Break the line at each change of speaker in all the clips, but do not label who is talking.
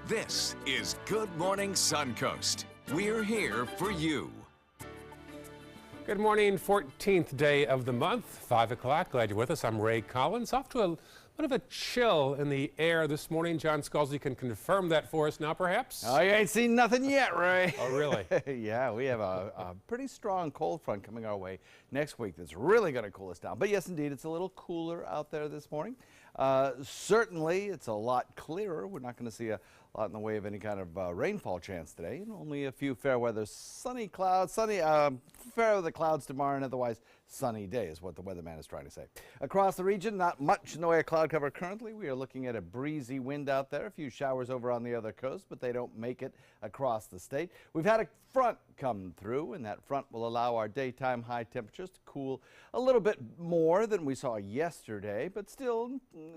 This is Good Morning Suncoast. We're here for you.
Good morning, 14th day of the month, 5 o'clock. Glad you're with us. I'm Ray Collins. Off to a bit of a chill in the air this morning. John Scalzi can confirm that for us now, perhaps.
Oh, you ain't seen nothing yet, Ray.
Oh, really?
Yeah, we have a pretty strong cold front coming our way next week that's really going to cool us down. But yes, indeed, it's a little cooler out there this morning. Certainly, it's a lot clearer. We're not going to see a lot in the way of any kind of rainfall chance today. And only a few fair weather, sunny clouds, fair weather clouds tomorrow, and otherwise sunny day is what the weatherman is trying to say. Across the region, not much in the way of cloud cover currently. We are looking at a breezy wind out there. A few showers over on the other coast, but they don't make it across the state. We've had a front come through, and that front will allow our daytime high temperatures to cool a little bit more than we saw yesterday, but still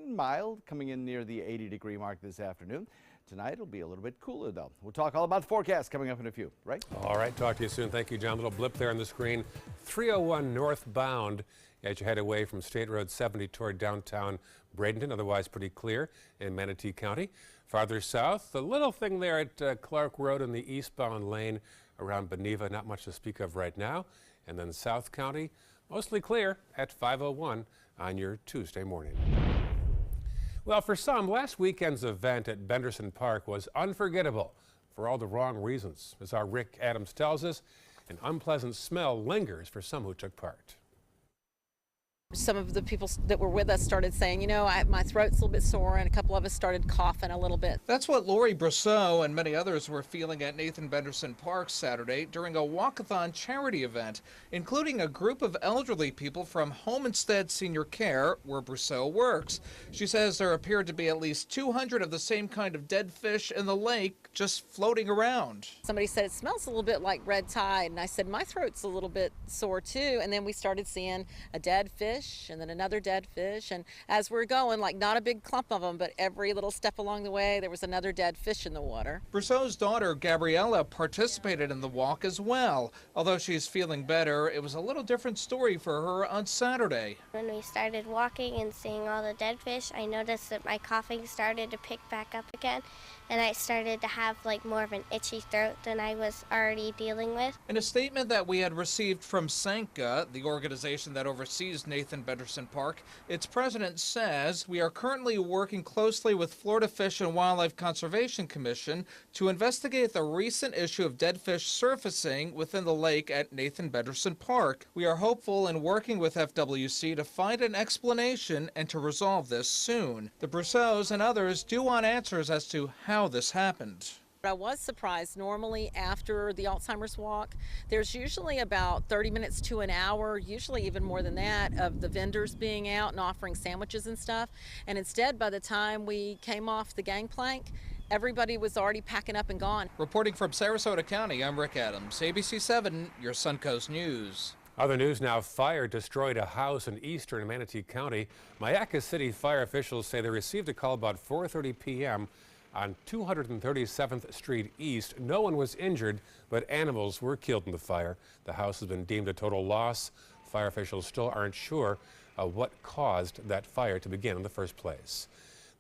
mild, coming in near the 80-degree mark this afternoon. Tonight it'll be a little bit cooler, though. We'll talk all about the forecast coming up in a few, right?
All right, talk to you soon. Thank you, John. Little blip there on the screen. 301 northbound as you head away from State Road 70 toward downtown Bradenton, otherwise pretty clear in Manatee County. Farther south, the little thing there at Clark Road in the eastbound lane around Beneva, not much to speak of right now. And then South County, mostly clear at 501 on your Tuesday morning. Well, for some, last weekend's event at Benderson Park was unforgettable for all the wrong reasons. As our Rick Adams tells us, an unpleasant smell lingers for some who took part.
Some of the people that were with us started saying, you know, my throat's a little bit sore, and a couple of us started coughing a little bit.
That's what Lori Brousseau and many others were feeling at Nathan Benderson Park Saturday during a walkathon charity event, including a group of elderly people from Home Instead Senior Care, where Brousseau works. She says there appeared to be at least 200 of the same kind of dead fish in the lake just floating around.
Somebody said it smells a little bit like red tide, and I said my throat's a little bit sore too, and then we started seeing a dead fish and then another dead fish, and as we're going, like not a big clump of them, but every little step along the way there was another dead fish in the water.
Brousseau's daughter Gabriella participated in the walk as well. Although she's feeling better, it was a little different story for her on Saturday.
When we started walking and seeing all the dead fish, I noticed that my coughing started to pick back up again, and I started to have like more of an itchy throat than I was already dealing with.
In a statement that we had received from Sanka, the organization that oversees Nathan Benderson Park, its president says, we are currently working closely with Florida Fish and Wildlife Conservation Commission to investigate the recent issue of dead fish surfacing within the lake at Nathan Benderson Park. We are hopeful in working with FWC to find an explanation and to resolve this soon. The Brousseaus and others do want answers as to how this happened.
I was surprised. Normally after the Alzheimer's walk, there's usually about 30 minutes to an hour, usually even more than that, of the vendors being out and offering sandwiches and stuff. And instead, by the time we came off the gangplank, everybody was already packing up and gone.
Reporting from Sarasota County, I'm Rick Adams, ABC 7, your Suncoast News.
Other news now, fire destroyed a house in eastern Manatee County. Mayaca City fire officials say they received a call about 4:30 p.m. on 237th Street East. No one was injured, but animals were killed in the fire. The house has been deemed a total loss. Fire officials still aren't sure what caused that fire to begin in the first place.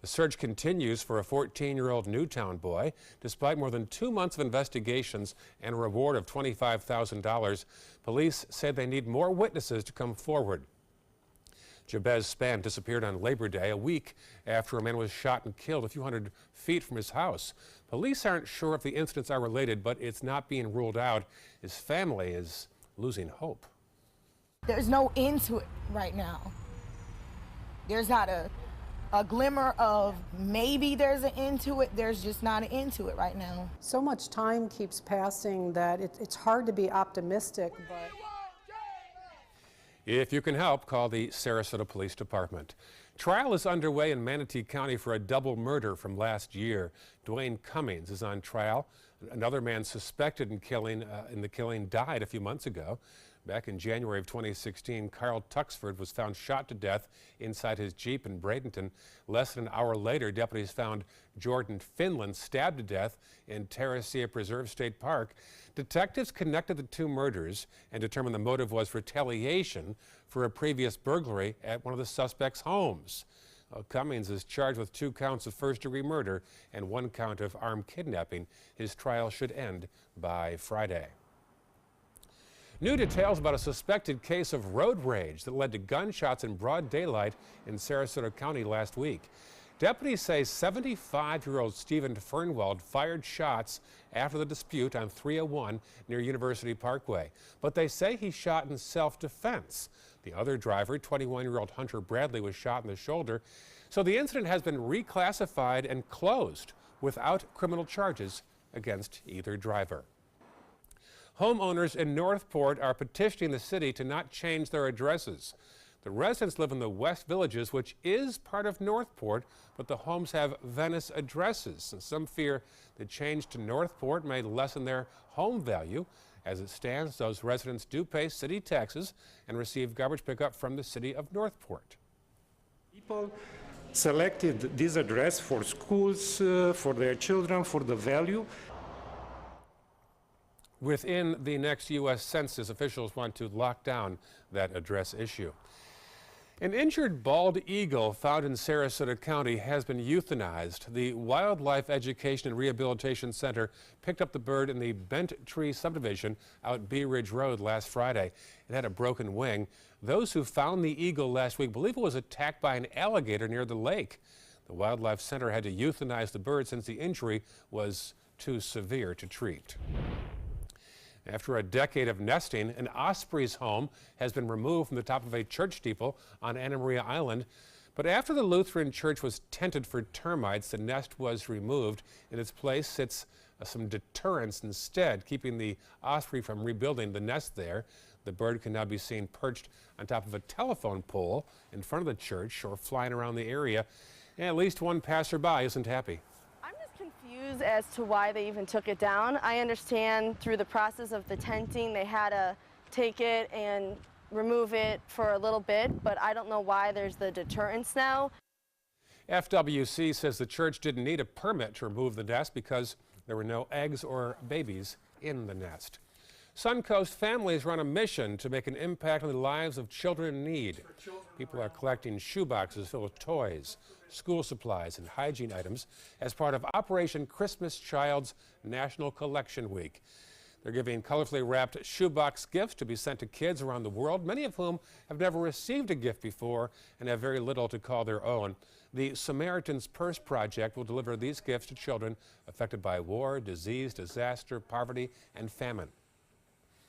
The search continues for a 14-year-old Newtown boy. Despite more than 2 months of investigations and a reward of $25,000, police said they need more witnesses to come forward. Jabez Spann disappeared on Labor Day, a week after a man was shot and killed a few hundred feet from his house. Police aren't sure if the incidents are related, but it's not being ruled out. His family is losing hope.
There's no end to it right now. There's not a glimmer of maybe there's an end to it. There's just not an end to it right now.
So much time keeps passing that it's hard to be optimistic, but
if you can help, call the Sarasota Police Department. Trial is underway in Manatee County for a double murder from last year. Dwayne Cummings is on trial. Another man suspected in the killing died a few months ago. Back in January of 2016, Carl Tuxford was found shot to death inside his Jeep in Bradenton. Less than an hour later, deputies found Jordan Finland stabbed to death in Terracea Preserve State Park. Detectives connected the two murders and determined the motive was retaliation for a previous burglary at one of the suspects' homes. Cummings is charged with 2 counts of first-degree murder and 1 count of armed kidnapping. His trial should end by Friday. New details about a suspected case of road rage that led to gunshots in broad daylight in Sarasota County last week. Deputies say 75-year-old Stephen Fernwald fired shots after the dispute on 301 near University Parkway, but they say he shot in self-defense. The other driver, 21-year-old Hunter Bradley, was shot in the shoulder, so the incident has been reclassified and closed without criminal charges against either driver. Homeowners in Northport are petitioning the city to not change their addresses. The residents live in the West Villages, which is part of Northport, but the homes have Venice addresses. And some fear the change to Northport may lessen their home value. As it stands, those residents do pay city taxes and receive garbage pickup from the city of Northport.
People selected this address for schools, for their children, for the value.
Within the next U.S. Census, officials want to lock down that address issue. An injured bald eagle found in Sarasota County has been euthanized. The Wildlife Education and Rehabilitation Center picked up the bird in the Bent Tree subdivision out Bee Ridge Road last Friday. It had a broken wing. Those who found the eagle last week believe it was attacked by an alligator near the lake. The Wildlife Center had to euthanize the bird since the injury was too severe to treat. After a decade of nesting, an osprey's home has been removed from the top of a church steeple on Anna Maria Island. But after the Lutheran church was tented for termites, the nest was removed. In its place sits some deterrents instead, keeping the osprey from rebuilding the nest there. The bird can now be seen perched on top of a telephone pole in front of the church or flying around the area. And at least one passerby isn't happy.
Confused as to why they even took it down. I understand through the process of the tenting they had to take it and remove it for a little bit, but I don't know why there's the deterrents now.
FWC says the church didn't need a permit to remove the nest because there were no eggs or babies in the nest. Suncoast families run a mission to make an impact on the lives of children in need. People are collecting shoeboxes filled with toys, school supplies, and hygiene items as part of Operation Christmas Child's National Collection Week. They're giving colorfully wrapped shoebox gifts to be sent to kids around the world, many of whom have never received a gift before and have very little to call their own. The Samaritan's Purse Project will deliver these gifts to children affected by war, disease, disaster, poverty, and famine.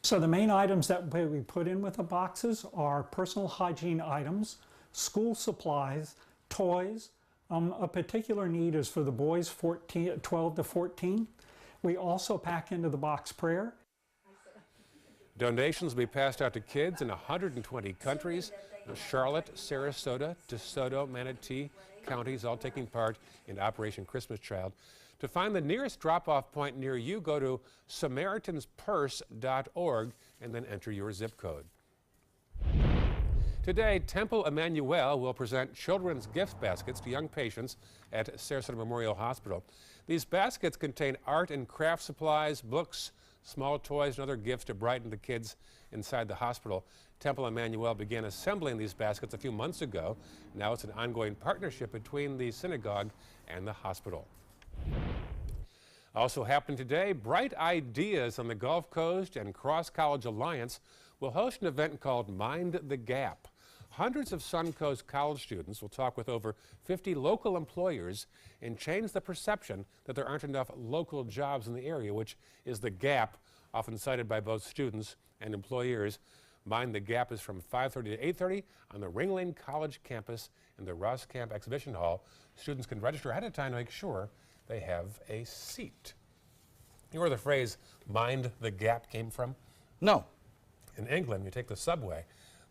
So the main items that we put in with the boxes are personal hygiene items, school supplies, toys. A particular need is for the boys 12 to 14. We also pack into the box prayer.
Donations will be passed out to kids in 120 countries. Charlotte, Sarasota, DeSoto, Manatee counties all taking part in Operation Christmas Child. To find the nearest drop-off point near you, go to SamaritansPurse.org and then enter your zip code. Today, Temple Emmanuel will present children's gift baskets to young patients at Sarasota Memorial Hospital. These baskets contain art and craft supplies, books, small toys, and other gifts to brighten the kids inside the hospital. Temple Emmanuel began assembling these baskets a few months ago. Now it's an ongoing partnership between the synagogue and the hospital. Also happened today, Bright Ideas on the Gulf Coast and Cross College Alliance will host an event called Mind the Gap. Hundreds of Suncoast college students will talk with over 50 local employers and change the perception that there aren't enough local jobs in the area, which is the gap often cited by both students and employers. Mind the Gap is from 5:30 to 8:30 on the Ringling College campus in the Ross Camp Exhibition Hall. Students can register ahead of time to make sure they have a seat. You know where the phrase "mind the gap" came from?
No.
In England, you take the subway,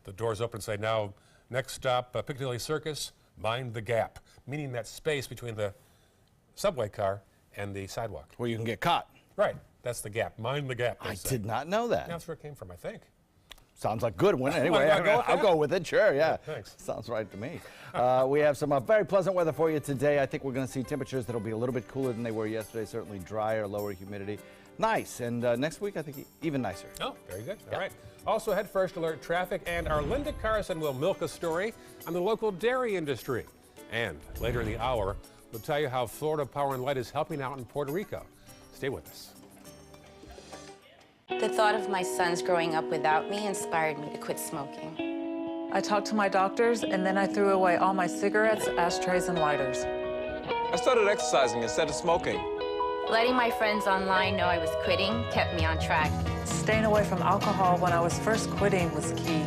the doors open and say, "Now, next stop, Piccadilly Circus, mind the gap," meaning that space between the subway car and the sidewalk.
Where you can get caught.
Right, that's the gap. Mind the gap.
I did not know that.
That's where it came from, I think.
Sounds like a good one. Anyway, I'll go with it. Sure, yeah.
Thanks.
Sounds right to me. We have some very pleasant weather for you today. I think we're going to see temperatures that'll be a little bit cooler than they were yesterday. Certainly drier, lower humidity. Nice. And next week, I think even nicer.
Oh, very good. All right. Also, head first alert traffic, and our Linda Carson will milk a story on the local dairy industry. And later in the hour, we'll tell you how Florida Power and Light is helping out in Puerto Rico. Stay with us.
The thought of my sons growing up without me inspired me to quit smoking.
I talked to my doctors, and then I threw away all my cigarettes, ashtrays, and lighters.
I started exercising instead of smoking.
Letting my friends online know I was quitting kept me on track.
Staying away from alcohol when I was first quitting was key.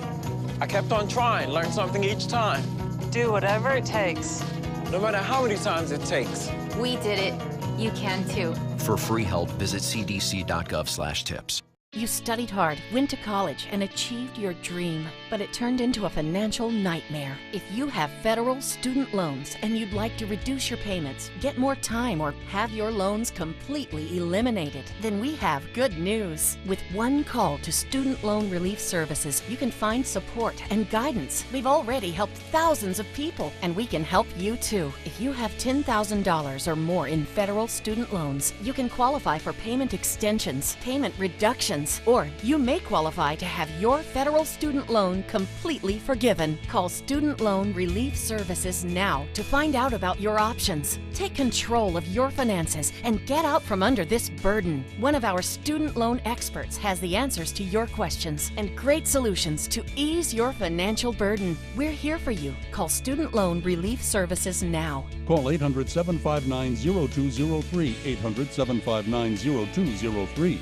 I kept on trying, learned something each time.
Do whatever it takes.
No matter how many times it takes.
We did it. You can too.
For free help, visit cdc.gov/tips.
You studied hard, went to college, and achieved your dream, but it turned into a financial nightmare. If you have federal student loans and you'd like to reduce your payments, get more time, or have your loans completely eliminated, then we have good news. With one call to Student Loan Relief Services, you can find support and guidance. We've already helped thousands of people, and we can help you too. If you have $10,000 or more in federal student loans, you can qualify for payment extensions, payment reductions, or you may qualify to have your federal student loan completely forgiven. Call Student Loan Relief Services now to find out about your options. Take control of your finances and get out from under this burden. One of our student loan experts has the answers to your questions and great solutions to ease your financial burden. We're here for you. Call Student Loan Relief Services now.
Call 800-759-0203, 800-759-0203.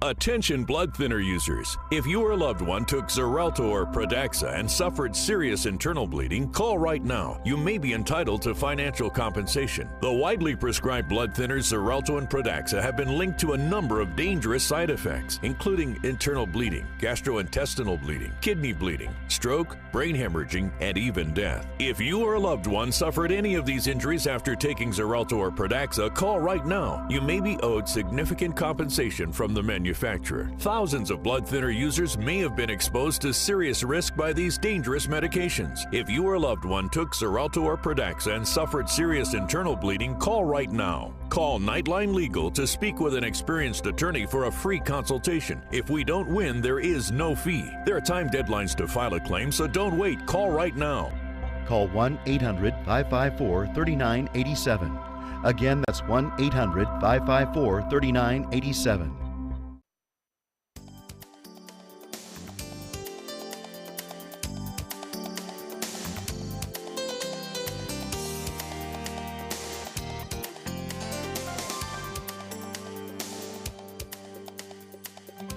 Attention blood thinner users. If your loved one took Xarelto or Pradaxa and suffered serious internal bleeding, call right now. You may be entitled to financial compensation. The widely prescribed blood thinners Xarelto and Pradaxa have been linked to a number of dangerous side effects, including internal bleeding, gastrointestinal bleeding, kidney bleeding, stroke, brain hemorrhaging, and even death. If you or a loved one suffered any of these injuries after taking Xarelto or Pradaxa, call right now. You may be owed significant compensation from the manufacturer. Thousands of blood thinner users may have been exposed to serious risk by these dangerous medications. If you or a loved one took Xarelto or Pradaxa and suffered serious internal bleeding, call right now. Call Nightline Legal to speak with an experienced attorney for a free consultation. If we don't win, there is no fee. There are time deadlines to file a claim, so don't wait. Call right now.
Call 1-800-554-3987. Again, that's 1-800-554-3987.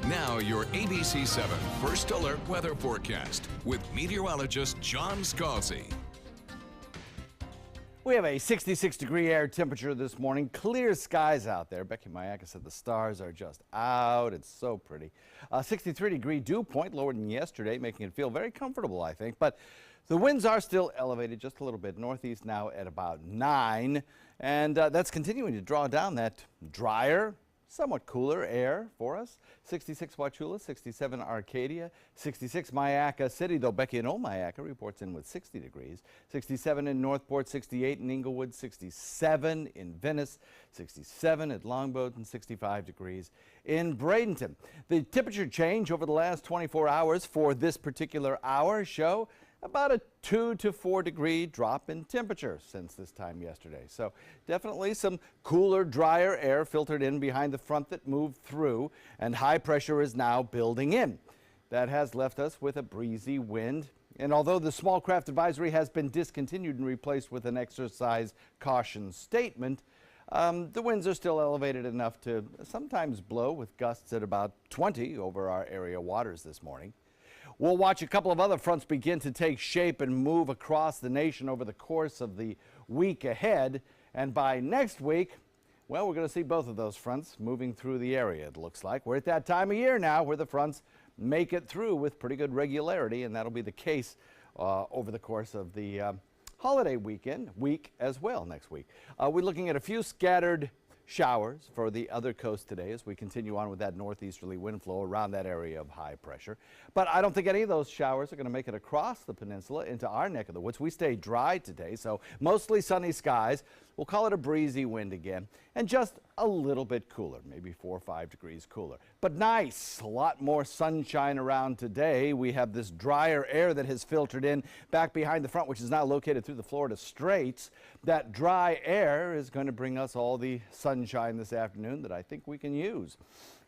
Now your ABC 7 First Alert Weather Forecast with meteorologist John Scalzi.
We have a 66-degree air temperature this morning. Clear skies out there. Becky Mayaka said the stars are just out. It's so pretty. 63-degree dew point, lower than yesterday, making it feel very comfortable, I think. But the winds are still elevated just a little bit. Northeast now at about 9. And that's continuing to draw down that drier, somewhat cooler air for us. 66 Wauchula, 67 Arcadia, 66 Mayaka City, though Becky and Old Mayaka reports in with 60 degrees. 67 in Northport, 68 in Inglewood, 67 in Venice, 67 at Longboat, and 65 degrees in Bradenton. The temperature change over the last 24 hours for this particular hour show about a 2 to 4 degree drop in temperature since this time yesterday. So definitely some cooler, drier air filtered in behind the front that moved through, and high pressure is now building in. That has left us with a breezy wind. And although the small craft advisory has been discontinued and replaced with an exercise caution statement, the winds are still elevated enough to sometimes blow with gusts at about 20 over our area waters this morning. We'll watch a couple of other fronts begin to take shape and move across the nation over the course of the week ahead. And by next week, well, we're going to see both of those fronts moving through the area, it looks like. We're at that time of year now where the fronts make it through with pretty good regularity, and that'll be the case over the course of the holiday week as well next week. We're looking at a few scattered showers for the other coast today as we continue on with that northeasterly wind flow around that area of high pressure. But I don't think any of those showers are going to make it across the peninsula into our neck of the woods. We stay dry today, so mostly sunny skies. We'll call it a breezy wind again, and just a little bit cooler, maybe 4 or 5 degrees cooler. But nice, a lot more sunshine around today. We have this drier air that has filtered in back behind the front, which is now located through the Florida Straits. That dry air is going to bring us all the sunshine this afternoon that I think we can use.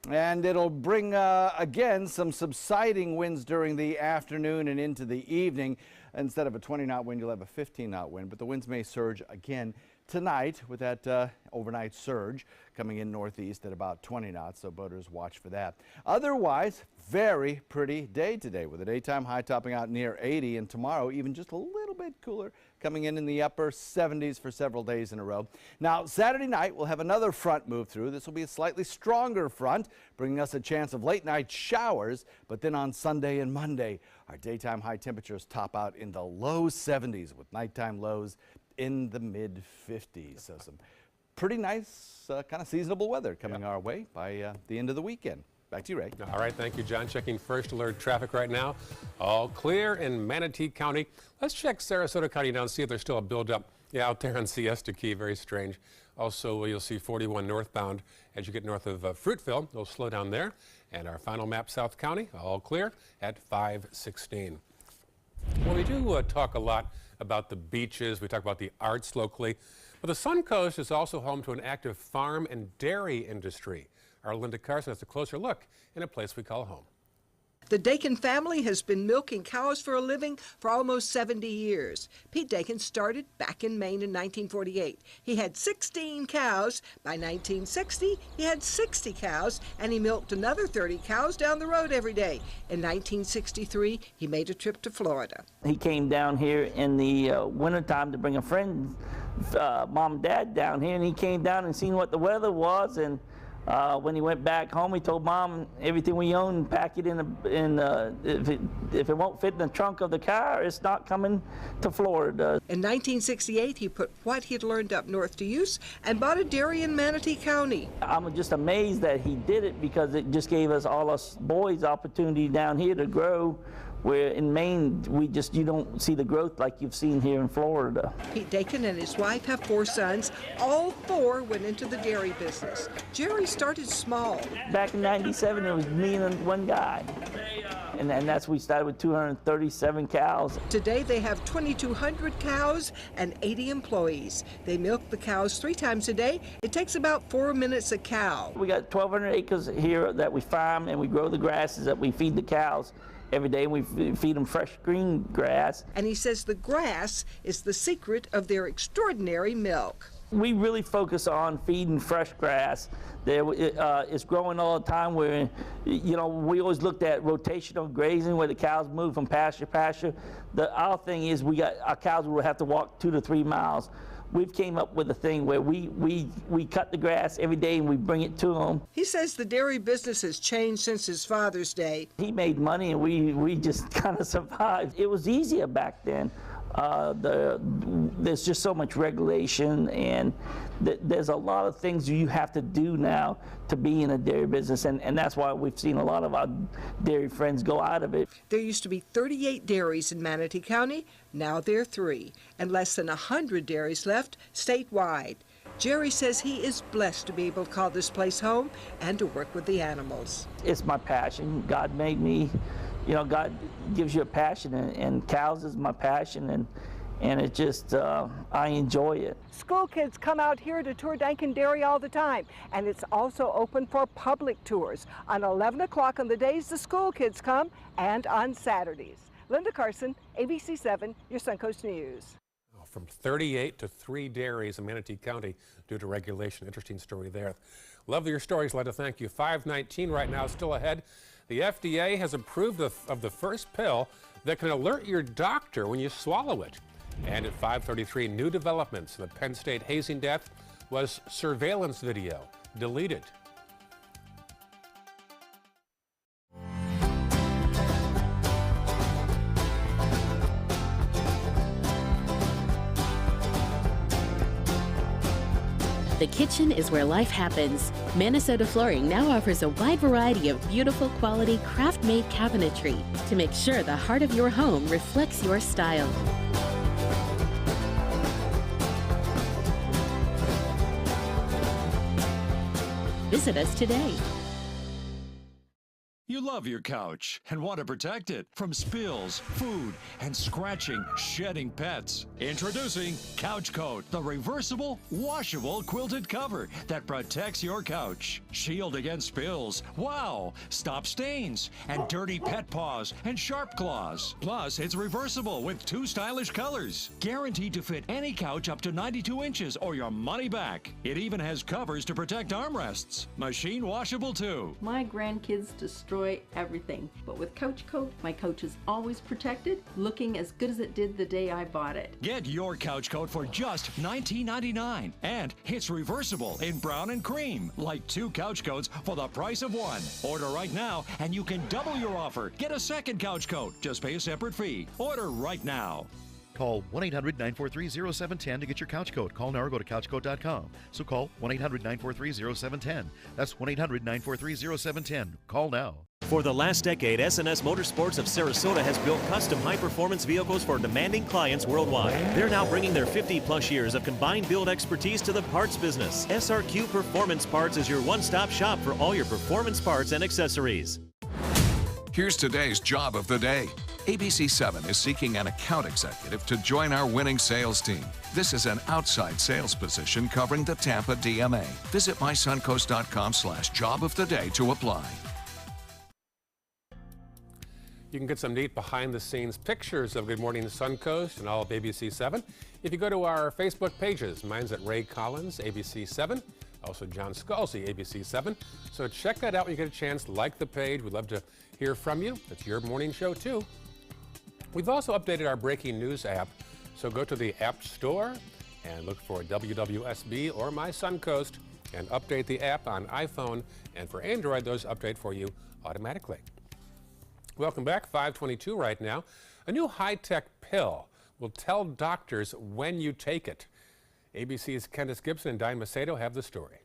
And it'll bring, again, some subsiding winds during the afternoon and into the evening. Instead of a 20-knot wind, you'll have a 15-knot wind, but the winds may surge again tonight with that overnight surge coming in northeast at about 20 knots, so boaters watch for that. Otherwise, very pretty day today with a daytime high topping out near 80, and tomorrow even just a little bit cooler, coming in the upper 70s for several days in a row. Now, Saturday night, we'll have another front move through. This will be a slightly stronger front, bringing us a chance of late night showers, but then on Sunday and Monday, our daytime high temperatures top out in the low 70s with nighttime lows in the mid 50s. So some pretty nice kind of seasonable weather coming our way by the end of the weekend. Back to you, Ray.
All right, thank you, John. Checking first alert traffic right now. All clear in Manatee County. Let's check Sarasota County now and see if there's still a buildup. Yeah, out there on Siesta Key, very strange. Also, you'll see 41 northbound as you get north of Fruitville. It'll slow down there. And our final map, South County, all clear at 516. Well, we do talk a lot about the beaches. We talk about the arts locally. But the Suncoast is also home to an active farm and dairy industry. Our Linda Carson has a closer look in a place we call home.
The Dakin family has been milking cows for a living for almost 70 years. Pete Dakin started back in Maine in 1948. He had 16 cows. By 1960, he had 60 cows, and he milked another 30 cows down the road every day. In 1963, he made a trip to Florida.
He came down here in the wintertime to bring a friend, mom and dad down here, and he came down and seen what the weather was, and when he went back home, he told Mom, everything we own, pack it if it won't fit in the trunk of the car, it's not coming to Florida.
In 1968, he put what he'd learned up north to use and bought a dairy in Manatee County.
I'm just amazed that he did it because it just gave us all us boys opportunity down here to grow. Where in Maine, you don't see the growth like you've seen here in Florida.
Pete Dakin and his wife have 4 sons. All 4 went into the dairy business. Jerry started small.
Back in '97, it was me and one guy. And that's we started with 237 cows.
Today they have 2,200 cows and 80 employees. They milk the cows 3 times a day. It takes about 4 minutes a cow.
We got 1,200 acres here that we farm, and we grow the grasses that we feed the cows. Every day we feed them fresh green grass.
And he says the grass is the secret of their extraordinary milk.
We really focus on feeding fresh grass. It's growing all the time. Where, we always looked at rotational grazing where the cows move from pasture to pasture. Our thing is our cows will have to walk 2 to 3 miles. We've came up with a thing where we cut the grass every day and we bring it to them.
He says the dairy business has changed since his father's day.
He made money and we just kind of survived. It was easier back then. There's just so much regulation, and there's a lot of things you have to do now to be in a dairy business, and that's why we've seen a lot of our dairy friends go out of it.
There used to be 38 dairies in Manatee County. Now there are 3, and less than 100 dairies left statewide. Jerry says he is blessed to be able to call this place home and to work with the animals.
It's my passion. God made me. God gives you a passion, and cows is my passion, and it just, I enjoy it.
School kids come out here to tour Dakin Dairy all the time, and it's also open for public tours on 11 o'clock on the days the school kids come and on Saturdays. Linda Carson, ABC 7, your Suncoast News.
From 38 to 3 dairies in Manatee County due to regulation. Interesting story there. Love your stories, Linda. Thank you. 5:19 right now, still ahead. The FDA has approved of the first pill that can alert your doctor when you swallow it. And at 5:33, new developments. The Penn State hazing death was surveillance video deleted.
The
kitchen is where life happens. Minnesota Flooring now offers a wide variety of beautiful quality craft-made cabinetry to make sure the heart of your home reflects your style. Visit us today.
You love your couch and want to protect it from spills, food, and scratching, shedding pets. Introducing Couch Coat, the reversible, washable quilted cover that protects your couch. Shield against spills, wow, stop stains, and dirty pet paws and sharp claws. Plus, it's reversible with 2 stylish colors. Guaranteed to fit any couch up to 92 inches or your money back. It even has covers to protect armrests. Machine washable too.
My grandkids destroy everything, but with Couch Coat, my couch is always protected, looking as good as it did the day I bought it.
Get your Couch Coat for just $19.99, and it's reversible in brown and cream, like 2 couch coats for the price of 1. Order right now, and you can double your offer. Get a second Couch Coat. Just pay a separate fee. Order right now.
Call 1-800-943-0710 to get your couch coat. Call now or go to couchcoat.com. So call 1-800-943-0710. That's 1-800-943-0710. Call now.
For the last decade, S&S Motorsports of Sarasota has built custom high-performance vehicles for demanding clients worldwide. They're now bringing their 50-plus years of combined build expertise to the parts business. SRQ Performance Parts is your one-stop shop for all your performance parts and accessories.
Here's today's job of the day. ABC7 is seeking an account executive to join our winning sales team. This is an outside sales position covering the Tampa DMA. Visit mysuncoast.com/job-of-the-day to apply.
You can get some neat behind-the-scenes pictures of Good Morning Suncoast and all of ABC7 if you go to our Facebook pages. Mine's at Ray Collins, ABC7, also John Scalzi, ABC7. So check that out when you get a chance. Like the page. We'd love to hear from you. It's your morning show, too. We've also updated our breaking news app, so go to the App Store and look for WWSB or My Suncoast and update the app on iPhone, and for Android, those update for you automatically. Welcome back, 5:22 right now. A new high-tech pill will tell doctors when you take it. ABC's Candace Gibson and Diane Macedo have the story.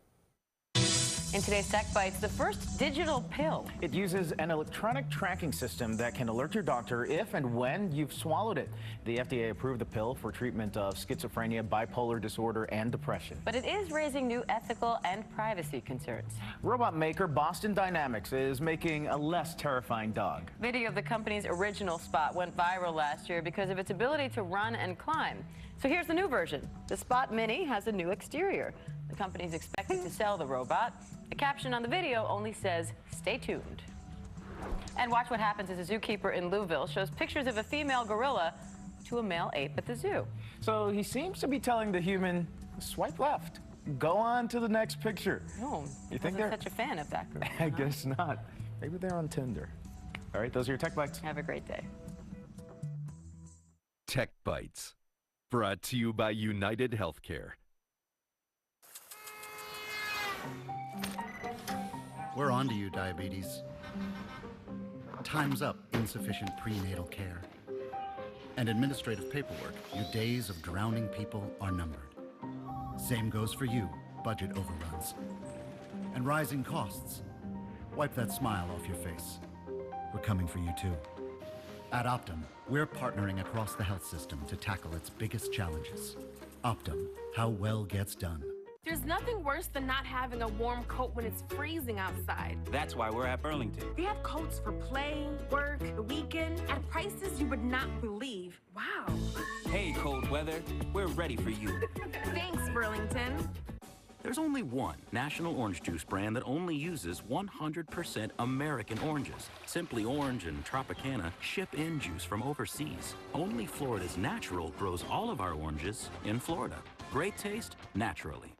In today's Tech Bites, the first digital pill.
It uses an electronic tracking system that can alert your doctor if and when you've swallowed it. The FDA approved the pill for treatment of schizophrenia, bipolar disorder, and depression.
But it is raising new ethical and privacy concerns.
Robot maker Boston Dynamics is making a less terrifying dog.
Video of the company's original Spot went viral last year because of its ability to run and climb. So here's the new version. The Spot Mini has a new exterior. The company's expected to sell the robot. The caption on the video only says, "Stay tuned." And watch what happens as a zookeeper in Louisville shows pictures of a female gorilla to a male ape at the zoo.
So he seems to be telling the human, swipe left. Go on to the next picture.
Oh,
you think
they're
they're
such a fan of that group?
I guess not. Maybe they're on Tinder. All right, those are your Tech Bites.
Have a great day.
Tech Bites, brought to you by United Healthcare.
We're on to you, diabetes. Time's up insufficient prenatal care. And administrative paperwork, your days of drowning people are numbered. Same goes for you, budget overruns. And rising costs. Wipe that smile off your face. We're coming for you too. At Optum, we're partnering across the health system to tackle its biggest challenges. Optum, how well gets done.
There's nothing worse than not having a warm coat when it's freezing outside.
That's why we're at Burlington.
They have coats for play, work, the weekend, at prices you would not believe. Wow.
Hey, cold weather, we're ready for you.
Thanks, Burlington.
There's only one national orange juice brand that only uses 100% American oranges. Simply Orange and Tropicana ship in juice from overseas. Only Florida's Natural grows all of our oranges in Florida. Great taste, naturally.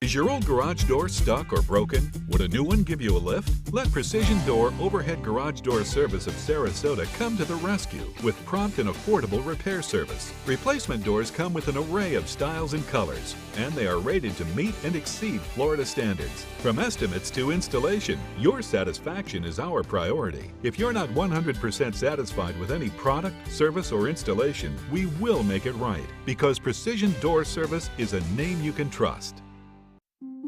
Is your old garage door stuck or broken? Would a new one give you a lift? Let Precision Door Overhead Garage Door Service of Sarasota come to the rescue with prompt and affordable repair service. Replacement doors come with an array of styles and colors, and they are rated to meet and exceed Florida standards. From estimates to installation, your satisfaction is our priority. If you're not 100% satisfied with any product, service, or installation, we will make it right, because Precision Door Service is a name you can trust.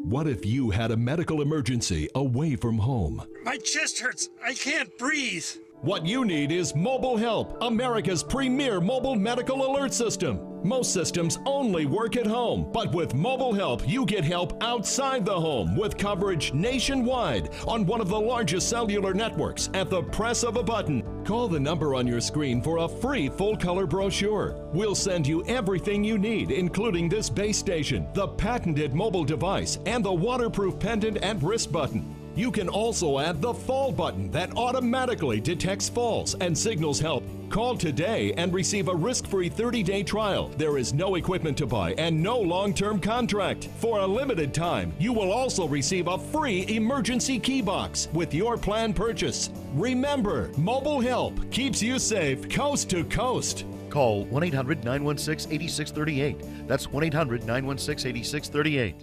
What if you had a medical emergency away from home?
My chest hurts. I can't breathe.
What you need is Mobile Help, America's premier mobile medical alert system. Most systems only work at home, but with Mobile Help, you get help outside the home with coverage nationwide on one of the largest cellular networks at the press of a button. Call the number on your screen for a free full-color brochure. We'll send you everything you need, including this base station, the patented mobile device, and the waterproof pendant and wrist button. You can also add the fall button that automatically detects falls and signals help. Call today and receive a risk-free 30-day trial. There is no equipment to buy and no long-term contract. For a limited time, you will also receive a free emergency key box with your plan purchase. Remember, Mobile Help keeps you safe coast to coast.
Call 1-800-916-8638. That's 1-800-916-8638.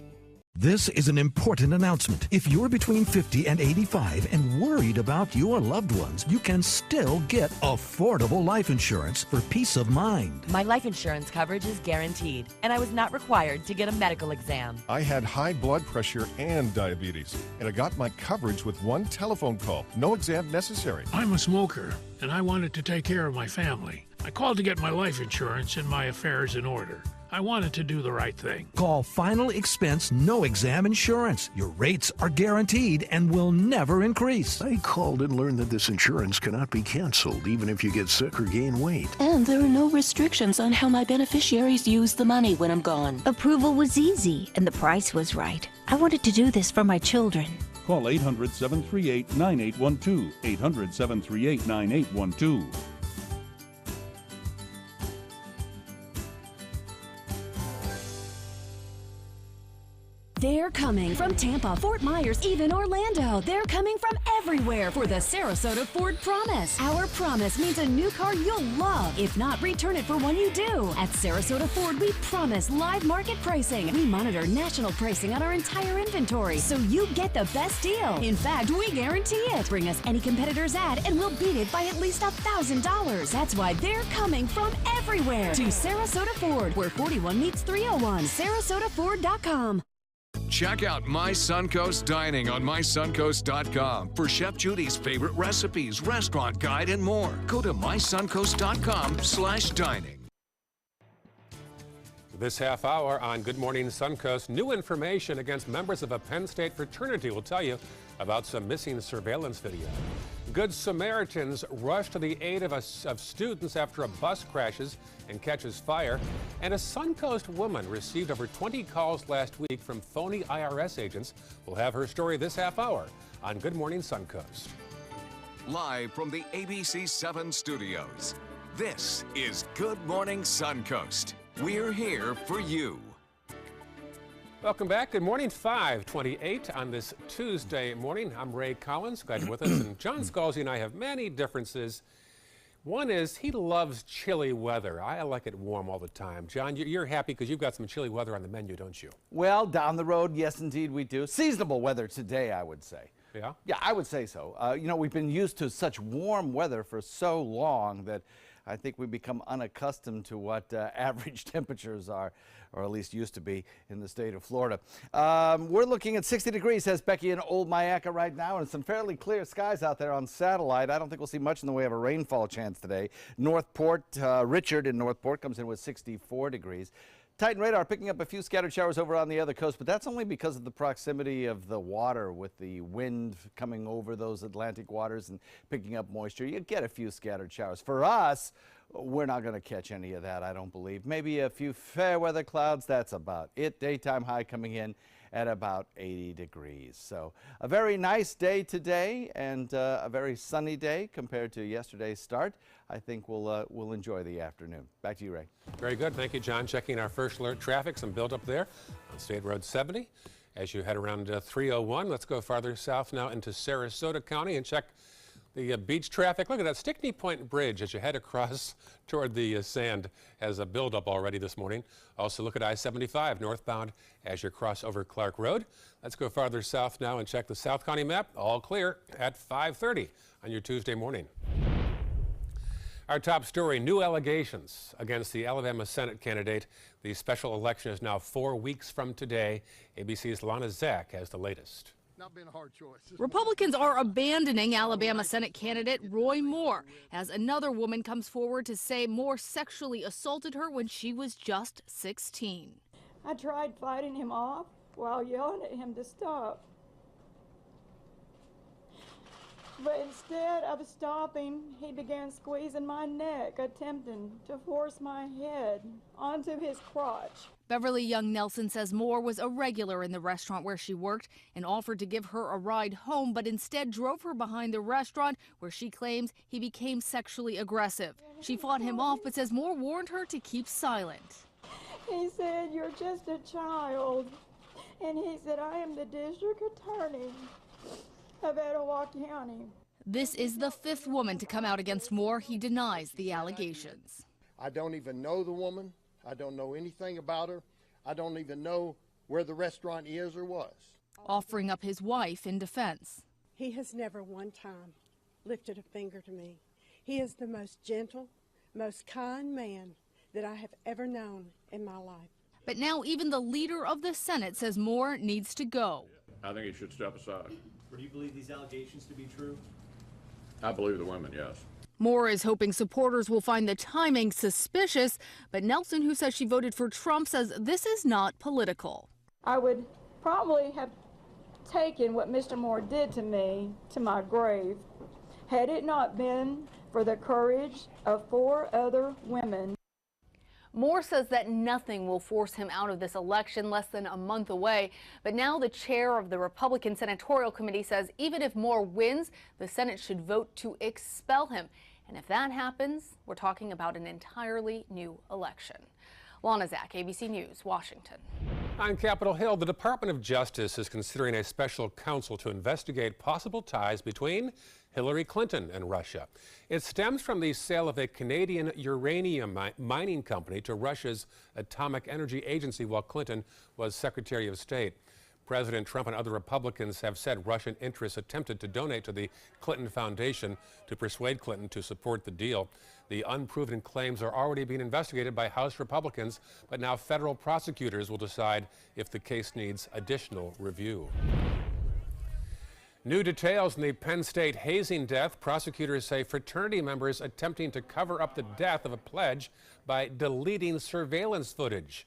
This is an important announcement. If you're between 50 and 85 and worried about your loved ones, you can still get affordable life insurance for peace of mind.
My life insurance coverage is guaranteed, and I was not required to get a medical exam.
I had high blood pressure and diabetes, and I got my coverage with one telephone call. No exam necessary.
I'm a smoker, and I wanted to take care of my family. I called to get my life insurance and my affairs in order. I wanted to do the right thing.
Call Final Expense No Exam Insurance. Your rates are guaranteed and will never increase.
I called and learned that this insurance cannot be canceled even if you get sick or gain weight.
And there are no restrictions on how my beneficiaries use the money when I'm gone.
Approval was easy and the price was right. I wanted to do this for my children.
Call 800-738-9812. 800-738-9812.
They're coming from Tampa, Fort Myers, even Orlando. They're coming from everywhere for the Sarasota Ford Promise. Our promise means a new car you'll love. If not, return it for one you do. At Sarasota Ford, we promise live market pricing. We monitor national pricing on our entire inventory, so you get the best deal. In fact, we guarantee it. Bring us any competitor's ad, and we'll beat it by at least $1,000. That's why they're coming from everywhere to Sarasota Ford, where 41 meets 301. SarasotaFord.com.
Check out My Suncoast Dining on mysuncoast.com for Chef Judy's favorite recipes, restaurant guide, and more. Go to mysuncoast.com/dining.
This half hour on Good Morning Suncoast, new information against members of a Penn State fraternity. We'll tell you about some missing surveillance video. Good Samaritans rush to the aid of students after a bus crashes and catches fire. And a Suncoast woman received over 20 calls last week from phony IRS agents. We'll have her story this half hour on Good Morning Suncoast.
Live from the ABC 7 studios, this is Good Morning Suncoast. We're here for you.
Welcome back. Good morning, 5:28 on this Tuesday morning. I'm Ray Collins. Glad you're with us. And John Scalzi and I have many differences. One is he loves chilly weather. I like it warm all the time. John, you're happy because you've got some chilly weather on the menu, don't you?
Well, down the road, yes, indeed, we do. Seasonable weather today, I would say.
Yeah?
Yeah, I would say so. You know, we've been used to such warm weather for so long that I think we become unaccustomed to what average temperatures are, or at least used to be in the state of Florida. We're looking at 60 degrees, says Becky in Old Mayaca right now, and some fairly clear skies out there on satellite. I don't think we'll see much in the way of a rainfall chance today. Northport, Richard in Northport comes in with 64 degrees. Titan radar picking up a few scattered showers over on the other coast, but that's only because of the proximity of the water with the wind coming over those Atlantic waters and picking up moisture. You get a few scattered showers. For us, we're not going to catch any of that, I don't believe. Maybe a few fair weather clouds, that's about it. Daytime high coming in at about 80 degrees. So a very nice day today and a very sunny day compared to yesterday's start. I think we'll enjoy the afternoon. Back to you, Ray.
Very good. Thank you, John. Checking our first alert traffic, some buildup there on State Road 70. As you head around 301, let's go farther south now into Sarasota County and check the beach traffic. Look at that Stickney Point Bridge as you head across toward the sand has a buildup already this morning. Also look at I-75 northbound as you cross over Clark Road. Let's go farther south now and check the South County map. All clear at 5:30 on your Tuesday morning. Our top story, new allegations against the Alabama Senate candidate. The special election is now 4 weeks from today. ABC's Lana Zach has the latest.
Not been a hard choice.
Republicans are abandoning Alabama Senate candidate Roy Moore as another woman comes forward to say Moore sexually assaulted her when she was just 16.
I tried fighting him off while yelling at him to stop. But instead of stopping, he began squeezing my neck, attempting to force my head onto his crotch.
Beverly Young Nelson says Moore was a regular in the restaurant where she worked and offered to give her a ride home, but instead drove her behind the restaurant where she claims he became sexually aggressive. She fought him off, but says Moore warned her to keep silent.
He said, "You're just a child." And he said, "I am the district attorney of Etowah County."
This is the fifth woman to come out against Moore. He denies the allegations.
I don't even know the woman. I don't know anything about her. I don't even know where the restaurant is or was.
Offering up his wife in defense.
He has never one time lifted a finger to me. He is the most gentle, most kind man that I have ever known in my life.
But now even the leader of the Senate says Moore needs to go.
I think he should step aside.
Do you believe these allegations to be true?
I believe the women, yes.
Moore is hoping supporters will find the timing suspicious, but Nelson, who says she voted for Trump, says this is not political.
I would probably have taken what Mr. Moore did to me to my grave had it not been for the courage of 4 other women.
Moore says that nothing will force him out of this election less than a month away. But now the chair of the Republican Senatorial Committee says even if Moore wins, the Senate should vote to expel him. And if that happens, we're talking about an entirely new election. Lana Zach, ABC News, Washington.
On Capitol Hill, the Department of Justice is considering a special counsel to investigate possible ties between Hillary Clinton and Russia. It stems from the sale of a Canadian uranium mining company to Russia's Atomic Energy Agency while Clinton was Secretary of State. President Trump and other Republicans have said Russian interests attempted to donate to the Clinton Foundation to persuade Clinton to support the deal. The unproven claims are already being investigated by House Republicans, but now federal prosecutors will decide if the case needs additional review. New details in the Penn State hazing death. Prosecutors say fraternity members attempting to cover up the death of a pledge by deleting surveillance footage.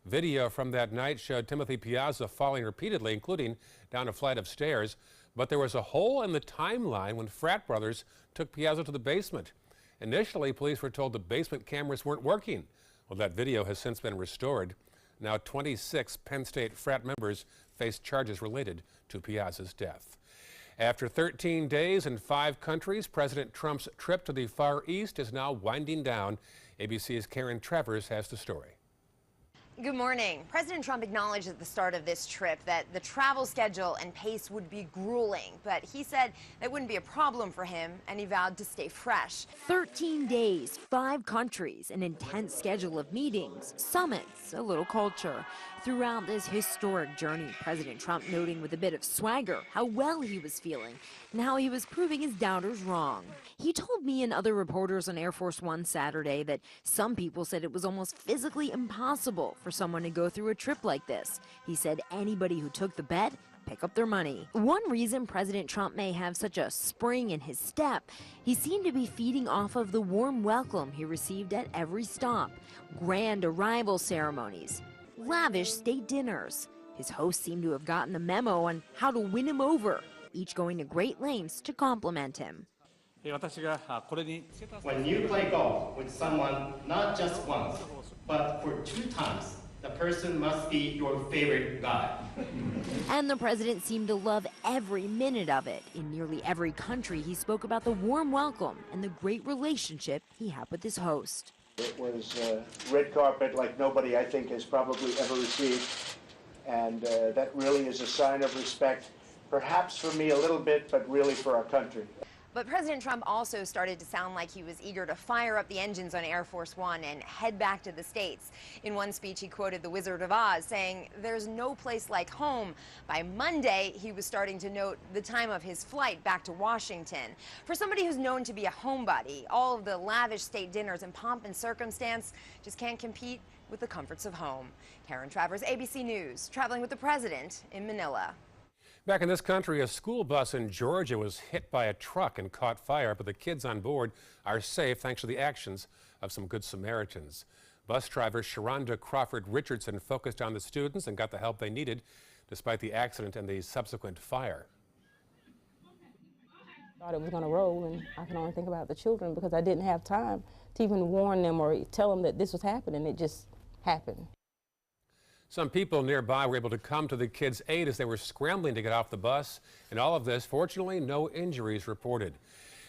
Video from that night showed Timothy Piazza falling repeatedly, including down a flight of stairs. But there was a hole in the timeline when frat brothers took Piazza to the basement. Initially, police were told the basement cameras weren't working. Well, that video has since been restored. Now 26 Penn State frat members face charges related to Piazza's death. After 13 days in 5 countries, President Trump's trip to the Far East is now winding down. ABC's Karen Travers has the story.
Good morning. President Trump acknowledged at the start of this trip that the travel schedule and pace would be grueling, but he said that wouldn't be a problem for him, and he vowed to stay fresh.
13 days, 5 countries, an intense schedule of meetings, summits, a little culture. Throughout this historic journey, President Trump noting with a bit of swagger how well he was feeling and how he was proving his doubters wrong. He told me and other reporters on Air Force One Saturday that some people said it was almost physically impossible for someone to go through a trip like this. He said anybody who took the bet pick up their money. One reason President Trump may have such a spring in his step, he seemed to be feeding off of the warm welcome he received at every stop, grand arrival ceremonies, lavish state dinners. His hosts seemed to have gotten the memo on how to win him over, each going to great lengths to compliment him.
When you play golf with someone not just once, but for 2 times, the person must be your favorite guy.
And the president seemed to love every minute of it. In nearly every country, he spoke about the warm welcome and the great relationship he had with his host.
It was red carpet like nobody, I think, has probably ever received.
And that really is a sign of respect, perhaps for me a little bit, but really for our country.
But President Trump also started to sound like he was eager to fire up the engines on Air Force One and head back to the States. In one speech, he quoted the Wizard of Oz, saying, "There's no place like home." By Monday, he was starting to note the time of his flight back to Washington. For somebody who's known to be a homebody, all of the lavish state dinners and pomp and circumstance just can't compete with the comforts of home. Karen Travers, ABC News, traveling with the president in Manila.
Back in this country, a school bus in Georgia was hit by a truck and caught fire, but the kids on board are safe thanks to the actions of some good Samaritans. Bus driver Sharonda Crawford Richardson focused on the students and got the help they needed despite the accident and the subsequent fire.
I thought it was going to roll, and I can only think about the children because I didn't have time to even warn them or tell them that this was happening. It just happened.
Some people nearby were able to come to the kids' aid as they were scrambling to get off the bus. In all of this, fortunately, no injuries reported.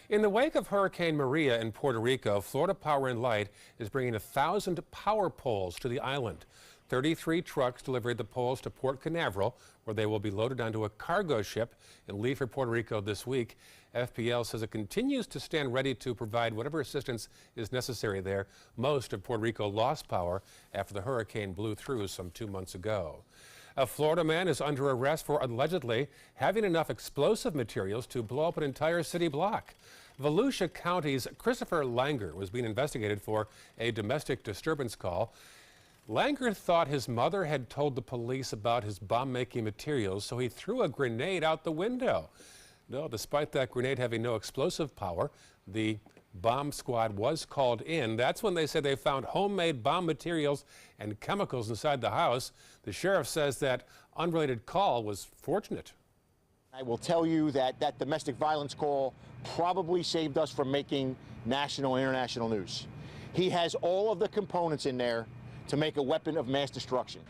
In the wake of Hurricane Maria in Puerto Rico, Florida Power and Light is bringing 1,000 power poles to the island. 33 trucks delivered the poles to Port Canaveral, where they will be loaded onto a cargo ship and leave for Puerto Rico this week. FPL says it continues to stand ready to provide whatever assistance is necessary there. Most of Puerto Rico lost power after the hurricane blew through some 2 months ago. A Florida man is under arrest for allegedly having enough explosive materials to blow up an entire city block. Volusia County's Christopher Langer was being investigated for a domestic disturbance call. Langer thought his mother had told the police about his bomb-making materials, so he threw a grenade out the window. No, despite that grenade having no explosive power, the bomb squad was called in. That's when they said they found homemade bomb materials and chemicals inside the house. The sheriff says that unrelated call was fortunate.
I will tell you that that domestic violence call probably saved us from making national and international news. He has all of the components in there to make a weapon of mass destruction.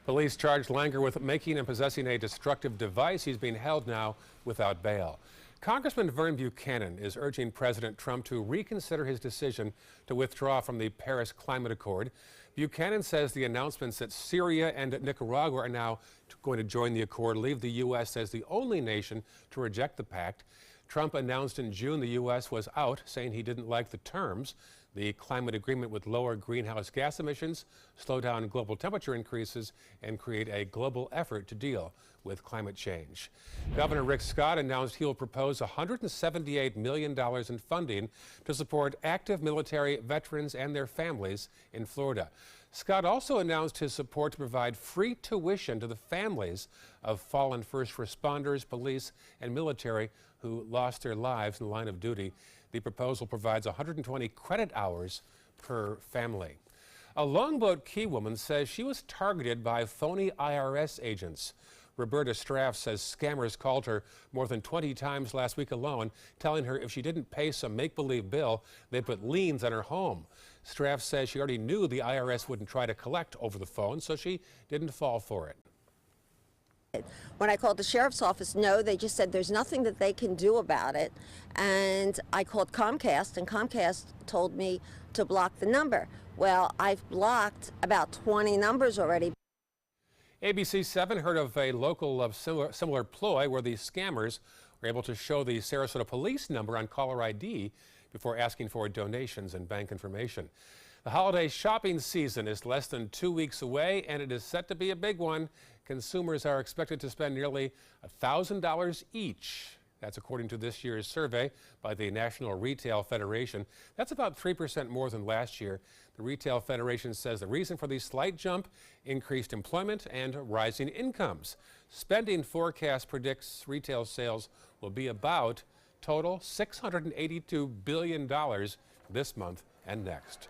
Police charged Langer with making and possessing a destructive device. He's being held now without bail. Congressman Vern Buchanan is urging President Trump to reconsider his decision to withdraw from the Paris Climate Accord. Buchanan says the announcements that Syria and Nicaragua are now going to join the accord leave the U.S. as the only nation to reject the pact. Trump announced in June the U.S. was out, saying he didn't like the terms. The climate agreement would lower greenhouse gas emissions, slow down global temperature increases, and create a global effort to deal with climate change. Governor Rick Scott announced he will propose $178 million in funding to support active military veterans and their families in Florida. Scott also announced his support to provide free tuition to the families of fallen first responders, police, and military who lost their lives in the line of duty. The proposal provides 120 credit hours per family. A Longboat Key woman says she was targeted by phony IRS agents. Roberta Straff says scammers called her more than 20 times last week alone, telling her if she didn't pay some make-believe bill, they'd put liens on her home. Straff says she already knew the IRS wouldn't try to collect over the phone, so she didn't fall for it.
When I called the sheriff's office, no, they just said there's nothing that they can do about it. And I called Comcast, and Comcast told me to block the number. Well, I've blocked about 20 numbers already.
ABC 7 heard of a local similar ploy where the scammers were able to show the Sarasota police number on caller ID before asking for donations and bank information. The holiday shopping season is less than 2 weeks away, and it is set to be a big one. Consumers are expected to spend nearly $1,000 each. That's according to this year's survey by the National Retail Federation. That's about 3% more than last year. The Retail Federation says the reason for the slight jump, increased employment and rising incomes. Spending forecast predicts retail sales will be about total $682 billion this month and next.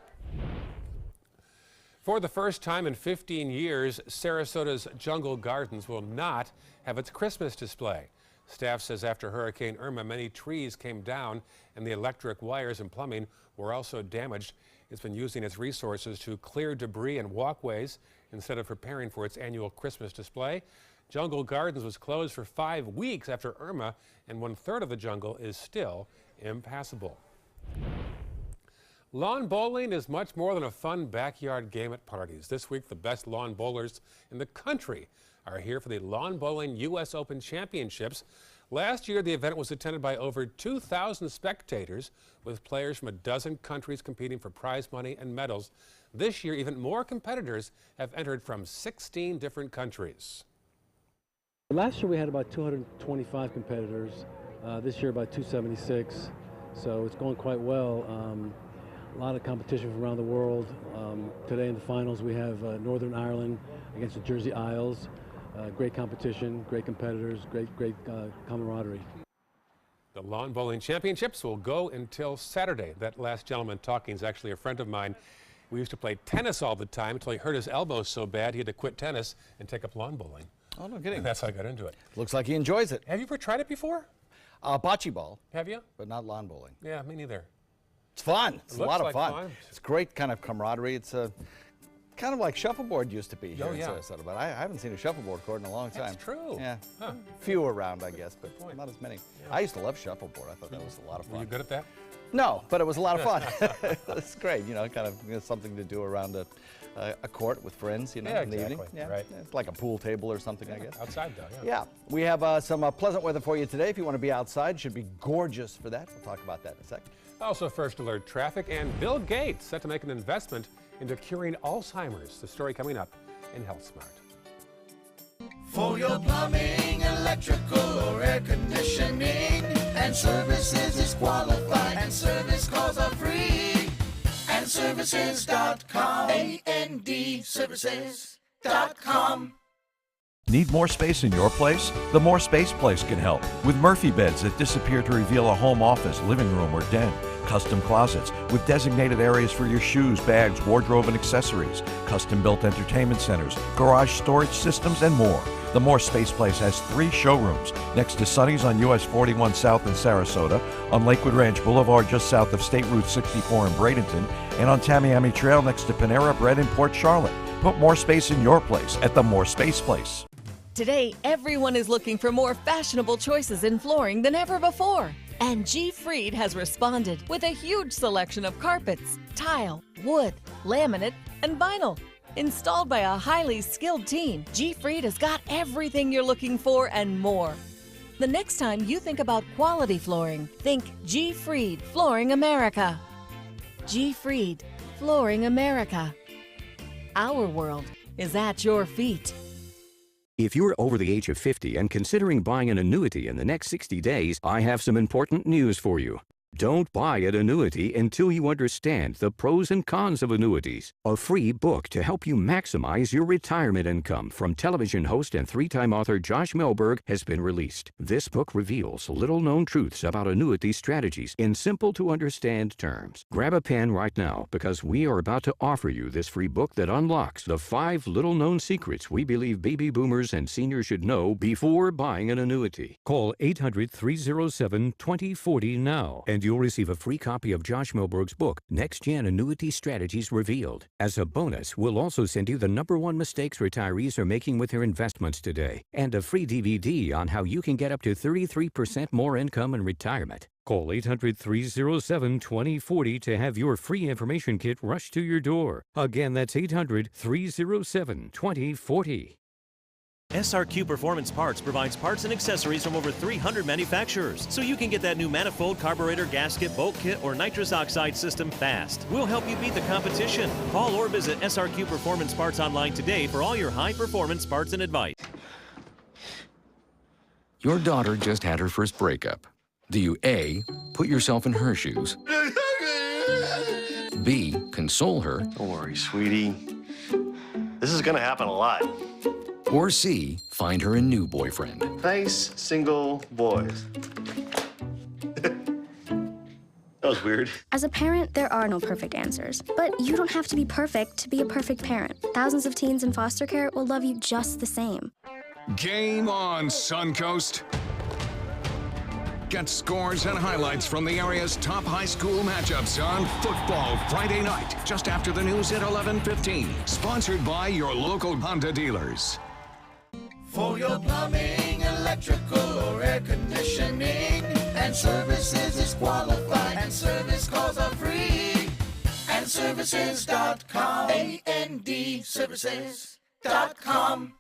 For the first time in 15 years, Sarasota's Jungle Gardens will not have its Christmas display. Staff says after Hurricane Irma, many trees came down and the electric wires and plumbing were also damaged. It's been using its resources to clear debris and walkways instead of preparing for its annual Christmas display. Jungle Gardens was closed for 5 weeks after Irma, and 1/3 of the jungle is still impassable. Lawn bowling is much more than a fun backyard game at parties. This week, the best lawn bowlers in the country are here for the Lawn Bowling U.S. Open Championships. Last year, the event was attended by over 2,000 spectators, with players from a dozen countries competing for prize money and medals. This year, even more competitors have entered from 16 different countries.
Last year, we had about 225 competitors. This year, about 276. So it's going quite well. A lot of competition from around the world. Today in the finals we have Northern Ireland against the Jersey Isles. Great competition, great competitors, great camaraderie.
The Lawn Bowling Championships will go until Saturday. That last gentleman talking is actually a friend of mine. We used to play tennis all the time until he hurt his elbow so bad he had to quit tennis and take up lawn bowling.
Oh, no kidding.
And that's how I got into it.
Looks like he enjoys it.
Have you ever tried it before?
Bocce ball.
Have you?
But not lawn bowling.
Yeah, me neither.
It's fun. It's a lot of fun.
fun.
It's great kind of camaraderie. It's kind of like shuffleboard used to be here in Sarasota, but I haven't seen a shuffleboard court in a long time.
That's true.
Yeah.
Huh.
Few around, I guess, but not as many. Yeah. I used to love shuffleboard. I thought that was a lot of fun.
Were you good at that?
No, but it was a lot of fun. It's great, kind of something to do around a court with friends, in the evening. Yeah,
right.
It's like a pool table or something, I guess.
Outside, though,
Yeah, we have some pleasant weather for you today. If you want to be outside, it should be gorgeous for that. We'll talk about that in a second.
Also, first alert traffic, and Bill Gates set to make an investment into curing Alzheimer's. The story coming up in Health Smart.
For your plumbing, electrical, or air conditioning, and services is qualified, and service calls are free. And services.com, A-N-D, services.com.
Need more space in your place? The More Space Place can help. With Murphy beds that disappear to reveal a home office, living room, or den. Custom closets with designated areas for your shoes, bags, wardrobe, and accessories. Custom-built entertainment centers, garage storage systems, and more. The More Space Place has 3 showrooms next to Sonny's on US 41 South in Sarasota, on Lakewood Ranch Boulevard just south of State Route 64 in Bradenton, and on Tamiami Trail next to Panera Bread in Port Charlotte. Put more space in your place at the More Space Place.
Today, everyone is looking for more fashionable choices in flooring than ever before. And G. Fried has responded with a huge selection of carpets, tile, wood, laminate, and vinyl. Installed by a highly skilled team, G. Fried has got everything you're looking for and more. The next time you think about quality flooring, think G. Fried Flooring America. G. Fried Flooring America. Our world is at your feet.
If you're over the age of 50 and considering buying an annuity in the next 60 days, I have some important news for you. Don't buy an annuity until you understand the pros and cons of annuities. A free book to help you maximize your retirement income from television host and 3-time author Josh Melberg has been released. This book reveals little-known truths about annuity strategies in simple-to-understand terms. Grab a pen right now because we are about to offer you this free book that unlocks the 5 little-known secrets we believe baby boomers and seniors should know before buying an annuity. Call 800-307-2040 now and you'll receive a free copy of Josh Melberg's book, Next Gen Annuity Strategies Revealed. As a bonus, we'll also send you the #1 mistakes retirees are making with their investments today, and a free DVD on how you can get up to 33% more income in retirement. Call 800-307-2040 to have your free information kit rushed to your door. Again, that's 800-307-2040.
SRQ Performance Parts provides parts and accessories from over 300 manufacturers, so you can get that new manifold, carburetor, gasket, bolt kit, or nitrous oxide system fast. We'll help you beat the competition. Call or visit SRQ Performance Parts online today for all your high-performance parts and advice.
Your daughter just had her first breakup. Do you A, put yourself in her shoes? B, console her?
Don't worry, sweetie. This is gonna happen a lot.
Or C, find her a new boyfriend?
Nice single boys. That was weird.
As a parent, there are no perfect answers. But you don't have to be perfect to be a perfect parent. Thousands of teens in foster care will love you just the same.
Game on, Suncoast. Get scores and highlights from the area's top high school matchups on Football Friday night, just after the news at 11:15. Sponsored by your local Honda dealers.
For your plumbing, electrical, or air conditioning, and services is qualified, and service calls are free. andservices.com. andservices.com.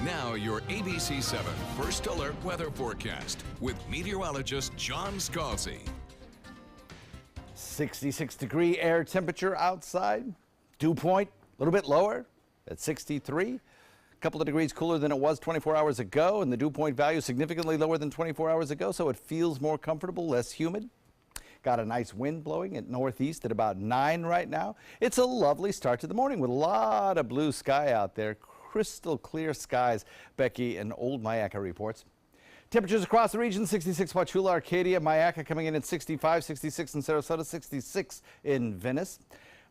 Now your ABC 7 First Alert weather forecast with meteorologist John Scalzi.
66-degree air temperature outside. Dew point a little bit lower at 63. A couple of degrees cooler than it was 24 hours ago, and the dew point value significantly lower than 24 hours ago, so it feels more comfortable, less humid. Got a nice wind blowing at northeast at about 9 right now. It's a lovely start to the morning with a lot of blue sky out there. Crystal clear skies, Becky in Old Myakka reports. Temperatures across the region, 66 Wauchula, Arcadia, Myakka coming in at 65, 66 in Sarasota, 66 in Venice.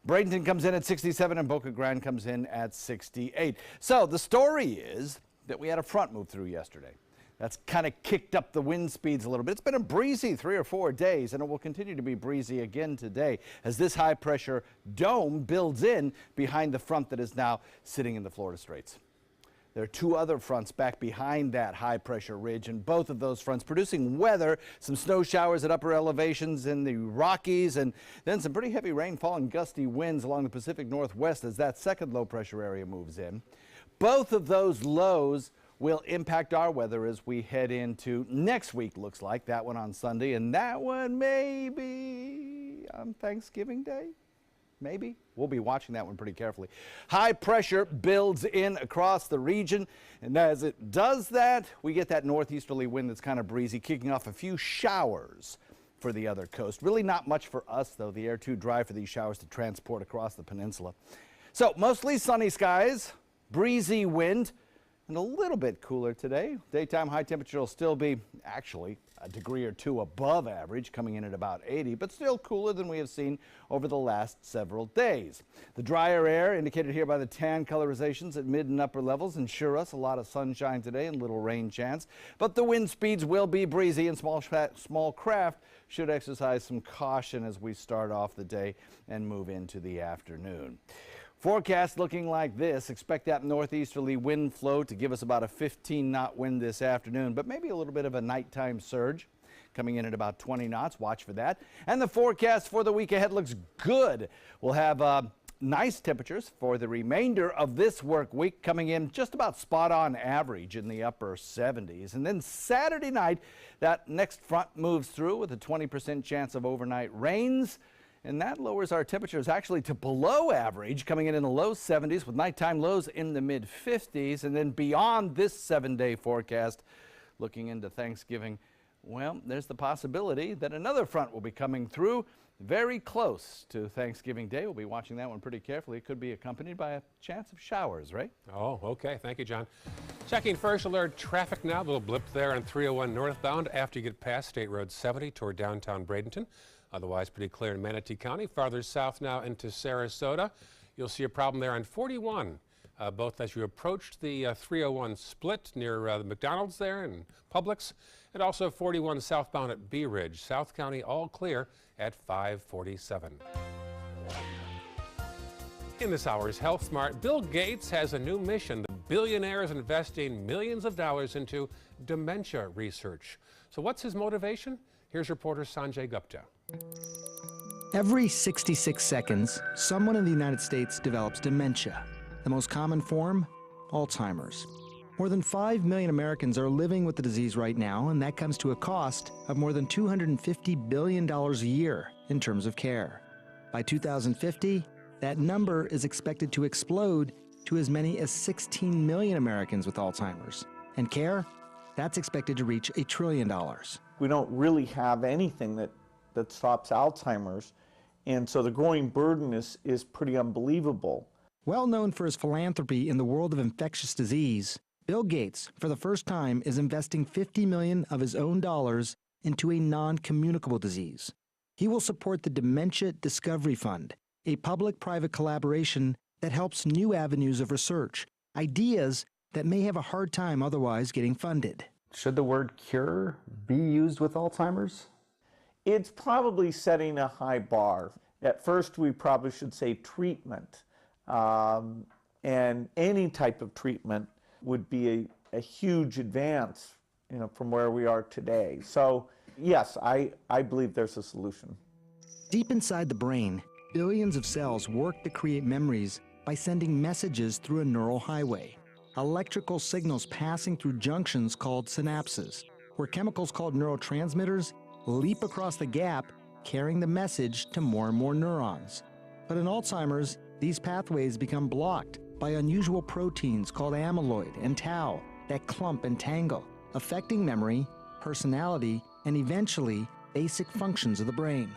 Bradenton comes in at 67 and Boca Grande comes in at 68. So the story is that we had a front move through yesterday. That's kind of kicked up the wind speeds a little bit. It's been a breezy 3 or 4 days, and it will continue to be breezy again today as this high pressure dome builds in behind the front that is now sitting in the Florida Straits. There are 2 other fronts back behind that high pressure ridge, and both of those fronts producing weather, some snow showers at upper elevations in the Rockies, and then some pretty heavy rainfall and gusty winds along the Pacific Northwest as that second low pressure area moves in. Both of those lows will impact our weather as we head into next week, looks like. That one on Sunday, and that one maybe on Thanksgiving Day. Maybe. We'll be watching that one pretty carefully. High pressure builds in across the region, and as it does that, we get that northeasterly wind that's kind of breezy, kicking off a few showers for the other coast. Really not much for us, though. The air too dry for these showers to transport across the peninsula. So mostly sunny skies, breezy wind, and a little bit cooler today. Daytime high temperature will still be actually a degree or 2 above average, coming in at about 80, but still cooler than we have seen over the last several days. The drier air, indicated here by the tan colorizations at mid and upper levels, ensure us a lot of sunshine today and little rain chance. But the wind speeds will be breezy, and small craft should exercise some caution as we start off the day and move into the afternoon. Forecast looking like this. Expect that northeasterly wind flow to give us about a 15-knot wind this afternoon, but maybe a little bit of a nighttime surge coming in at about 20 knots. Watch for that. And the forecast for the week ahead looks good. We'll have nice temperatures for the remainder of this work week, coming in just about spot on average in the upper 70s. And then Saturday night, that next front moves through with a 20% chance of overnight rains. And that lowers our temperatures actually to below average, coming in the low 70s with nighttime lows in the mid 50s. And then beyond this 7-day forecast, looking into Thanksgiving, well, there's the possibility that another front will be coming through very close to Thanksgiving Day. We'll be watching that one pretty carefully. It could be accompanied by a chance of showers, right?
Oh, okay. Thank you, John. Checking First Alert traffic now. A little blip there on 301 northbound after you get past State Road 70 toward downtown Bradenton. Otherwise, pretty clear in Manatee County. Farther south now into Sarasota. You'll see a problem there on 41, both as you approach the 301 split near the McDonald's there and Publix, and also 41 southbound at Bee Ridge. South County all clear at 547. In this hour's Health Smart, Bill Gates has a new mission. The billionaire is investing millions of dollars into dementia research. So what's his motivation? Here's reporter Sanjay Gupta.
Every 66 seconds, someone in the United States develops dementia. The most common form, Alzheimer's. More than 5 million Americans are living with the disease right now, and that comes to a cost of more than $250 billion a year in terms of care. By 2050, that number is expected to explode to as many as 16 million Americans with Alzheimer's. And care, that's expected to reach $1 trillion.
We don't really have anything that stops Alzheimer's, and so the growing burden is pretty unbelievable.
Well known for his philanthropy in the world of infectious disease, Bill Gates, for the first time, is investing $50 million of his own dollars into a non-communicable disease. He will support the Dementia Discovery Fund, a public-private collaboration that helps new avenues of research, ideas that may have a hard time otherwise getting funded.
Should the word cure be used with Alzheimer's?
It's probably setting a high bar. At first, we probably should say treatment. And any type of treatment would be a huge advance, from where we are today. So, yes, I believe there's a solution.
Deep inside the brain, billions of cells work to create memories by sending messages through a neural highway. Electrical signals passing through junctions called synapses, where chemicals called neurotransmitters leap across the gap, carrying the message to more and more neurons. But in Alzheimer's, these pathways become blocked by unusual proteins called amyloid and tau that clump and tangle, affecting memory, personality, and eventually basic functions of the brain.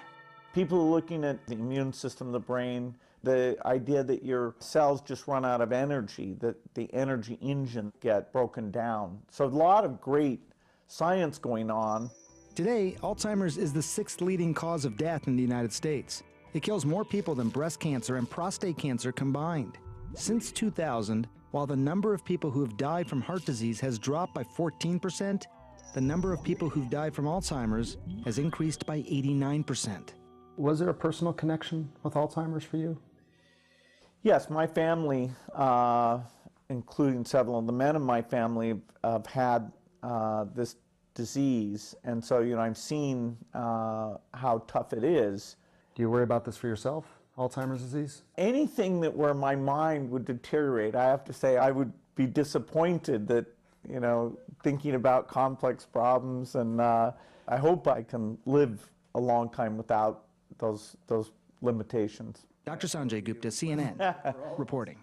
People are looking at the immune system of the brain, the idea that your cells just run out of energy, that the energy engine get broken down. So a lot of great science going on.
Today, Alzheimer's is the 6th leading cause of death in the United States. It kills more people than breast cancer and prostate cancer combined. Since 2000, while the number of people who have died from heart disease has dropped by 14%, the number of people who've died from Alzheimer's has increased by 89%.
Was there a personal connection with Alzheimer's for you?
Yes, my family, including several of the men in my family, have had this disease, and so I've seen how tough it is.
Do you worry about this for yourself, Alzheimer's disease?
Anything that where my mind would deteriorate, I have to say I would be disappointed that, thinking about complex problems, and I hope I can live a long time without those limitations.
Dr. Sanjay Gupta, CNN, reporting.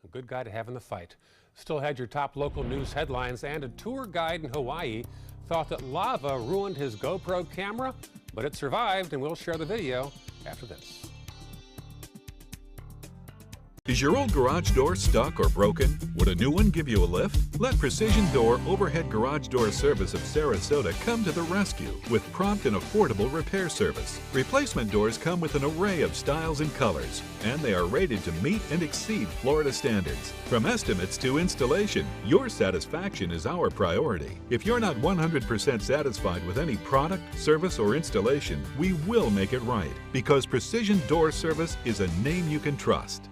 A good guy to have in the fight. Still had your top local news headlines, and a tour guide in Hawaii thought that lava ruined his GoPro camera, but it survived, and we'll share the video after this.
Is your old garage door stuck or broken? Would a new one give you a lift? Let Precision Door Overhead Garage Door Service of Sarasota come to the rescue with prompt and affordable repair service. Replacement doors come with an array of styles and colors, and they are rated to meet and exceed Florida standards. From estimates to installation, your satisfaction is our priority. If you're not 100% satisfied with any product, service, or installation, we will make it right, because Precision Door Service is a name you can trust.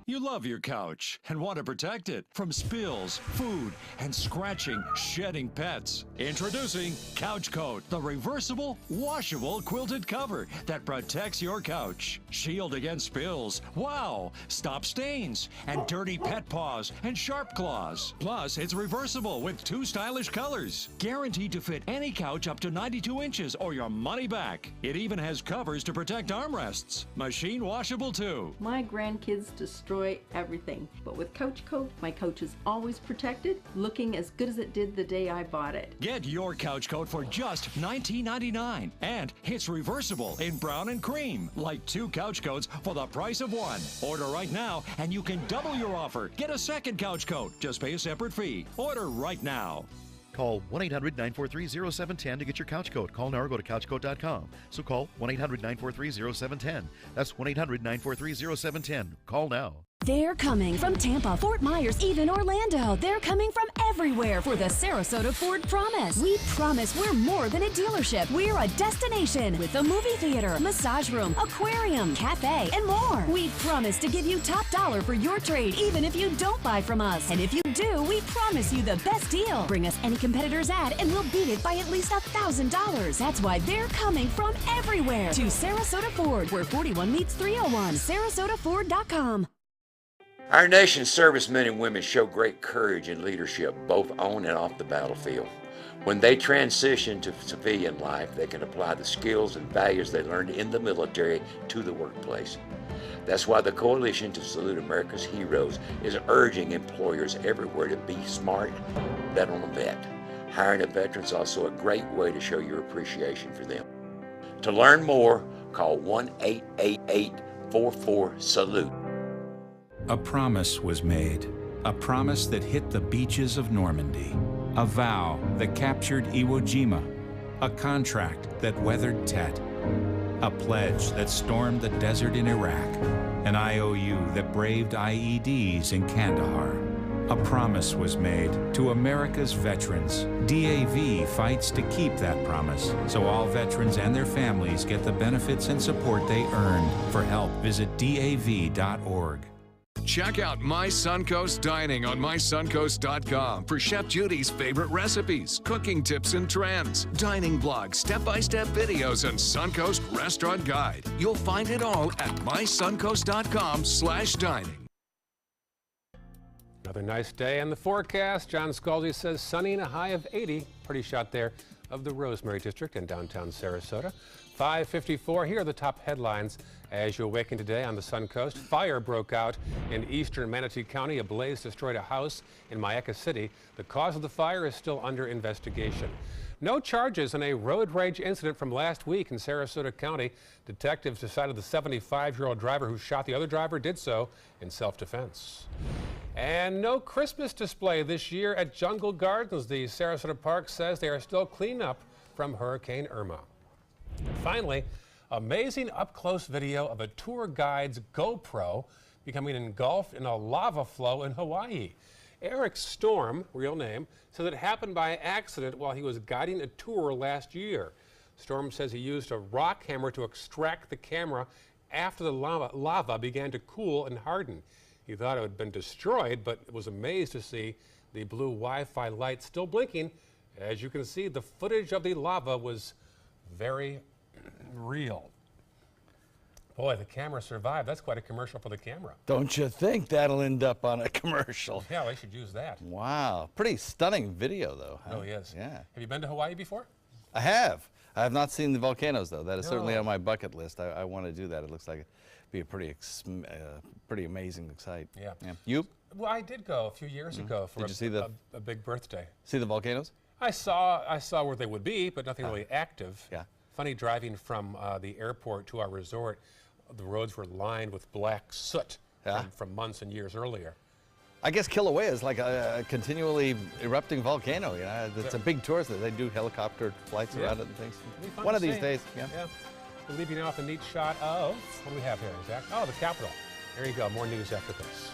You love your couch and want to protect it from spills, food, and scratching, shedding pets. Introducing Couch Coat, the reversible, washable quilted cover that protects your couch. Shield against spills, wow, stop stains, and dirty pet paws and sharp claws. Plus, it's reversible with 2 stylish colors. Guaranteed to fit any couch up to 92 inches or your money back. It even has covers to protect armrests. Machine washable too.
My grandkids destroy everything, but with Couch Coat, my couch is always protected, looking as good as it did the day I bought it.
Get your Couch Coat for just $19.99, and it's reversible in brown and cream, like 2 couch coats for the price of 1. Order right now, and you can double your offer. Get a second Couch Coat. Just pay a separate fee. Order right now.
Call 1-800-943-0710 to get your couch coat. Call now or go to couchcoat.com. So call 1-800-943-0710. That's 1-800-943-0710. Call now.
They're coming from Tampa, Fort Myers, even Orlando. They're coming from everywhere for the Sarasota Ford Promise. We promise we're more than a dealership. We're a destination with a movie theater, massage room, aquarium, cafe, and more. We promise to give you top dollar for your trade, even if you don't buy from us. And if you do, we promise you the best deal. Bring us any competitor's ad and we'll beat it by at least $1,000. That's why they're coming from everywhere to Sarasota Ford, where 41 meets 301. SarasotaFord.com.
Our nation's servicemen and women show great courage and leadership, both on and off the battlefield. When they transition to civilian life, they can apply the skills and values they learned in the military to the workplace. That's why the Coalition to Salute America's Heroes is urging employers everywhere to be smart, bet on a vet. Hiring a veteran is also a great way to show your appreciation for them. To learn more, call 1-888-44-SALUTE.
A promise was made, a promise that hit the beaches of Normandy, a vow that captured Iwo Jima, a contract that weathered Tet, a pledge that stormed the desert in Iraq, an IOU that braved IEDs in Kandahar. A promise was made to America's veterans. DAV fights to keep that promise, so all veterans and their families get the benefits and support they earned. For help, visit DAV.org.
Check out My Suncoast Dining on mysuncoast.com for Chef Judy's favorite recipes, cooking tips and trends, dining blogs, step-by-step videos, and Suncoast Restaurant Guide. You'll find it all at mysuncoast.com/dining.
Another nice day in the forecast. John Scalzi says sunny and a high of 80. Pretty shot there of the Rosemary District in downtown Sarasota. 5:54. Here are the top headlines as you awaken today on the Suncoast. Fire broke out in eastern Manatee County. A blaze destroyed a house in Mayaca City. The cause of the fire is still under investigation. No charges in a road rage incident from last week in Sarasota County. Detectives decided the 75-year-old driver who shot the other driver did so in self-defense. And no Christmas display this year at Jungle Gardens. The Sarasota Park says they are still cleaning up from Hurricane Irma. And finally, amazing up-close video of a tour guide's GoPro becoming engulfed in a lava flow in Hawaii. Eric Storm, real name, says it happened by accident while he was guiding a tour last year. Storm says he used a rock hammer to extract the camera after the lava began to cool and harden. He thought it had been destroyed, but was amazed to see the blue Wi-Fi light still blinking. As you can see, the footage of the lava was very real. Boy, the camera survived. That's quite a commercial for the camera.
Don't you think that'll end up on a commercial?
Yeah, they should use that.
Wow. Pretty stunning video, though. Huh?
Oh, yes.
Yeah.
Have you been to Hawaii before?
I have. I have not seen the volcanoes, though. That is certainly on my bucket list. I want to do that. It looks like it'd be a pretty amazing sight.
Yeah.
You?
Well, I did go a few years ago for a big birthday.
See the volcanoes?
I saw where they would be, but nothing really active.
Yeah.
Funny, driving from the airport to our resort, the roads were lined with black soot from months and years earlier.
I guess Kilauea is like a continually erupting volcano. You know, it's a big tourist. They do helicopter flights around it and things. One of these days, yeah.
We're leaving off a neat shot of, what do we have here, Zach? Oh, the Capitol. There you go, more news after this.